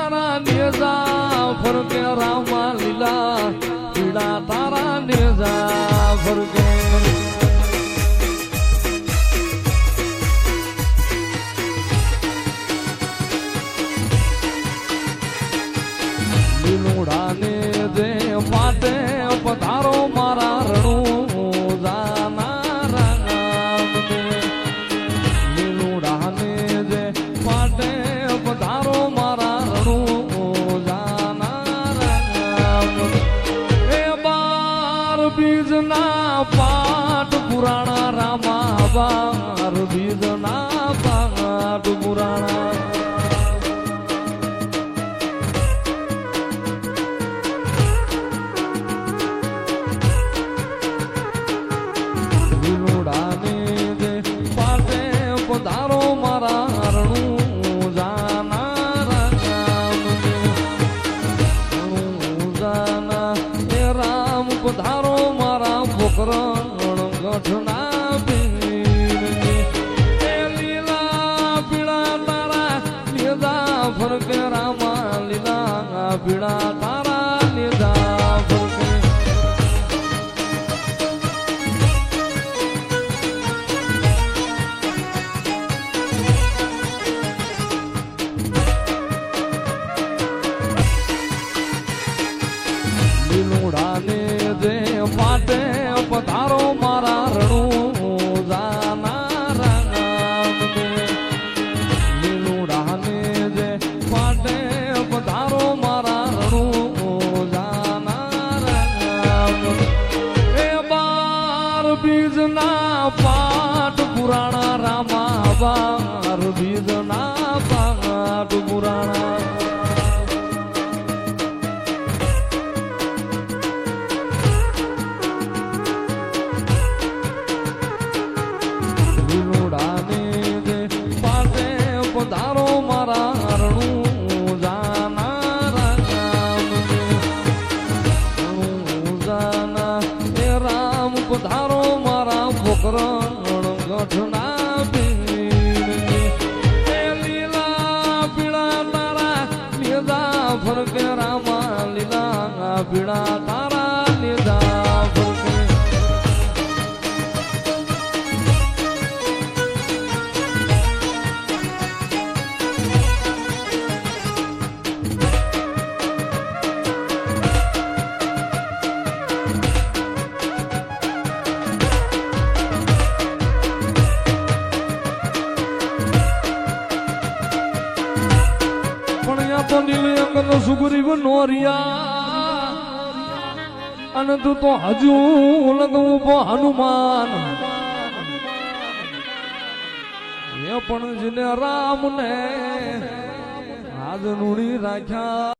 તારા નેજા ફરકે રામા લીલા પીડા તારા નેજા ફરકે લીલુડાને જે પાટે પધારો મારા રણું જાના રામ લીલુડાને જે પાટે પધારો મારા રણું જાના રામ એ બાર બીજના પાઠ પુરાણા રામા બાર બીજના પાઠ પુરાણા પધારો મારા રણું જાના રામ જાના એ રામ પધારો મારા પોકરણ ગઠના એ લીલા પીળા તારા નેજા ફરકે રામા લીલા પીળા તારા નેજા ફરકે લીલુડાને જે પાટે પધારો મારા રણું જાના રામ લીલુડાને જે પાટે પધારો મારા રણું જાના રામ એ બાર બીજના પાઠ પુરાણા રામા બાર બીજના પાઠ પુરાણા પધારો મારા રણું જાના રામ જાના એ રામ પધારો મારા પોકરણ ગઠના એ લીલા પીળા તારા નેજા ફરકે રામા લીલા પીળા તારા નેજા ફરકે તો નીલી અંગત સુગ્રીવ નોરિયા અને તું તો હજુ લગવું હનુમાન એ પણ જેને રામ ને આજ નુડી રાખ્યા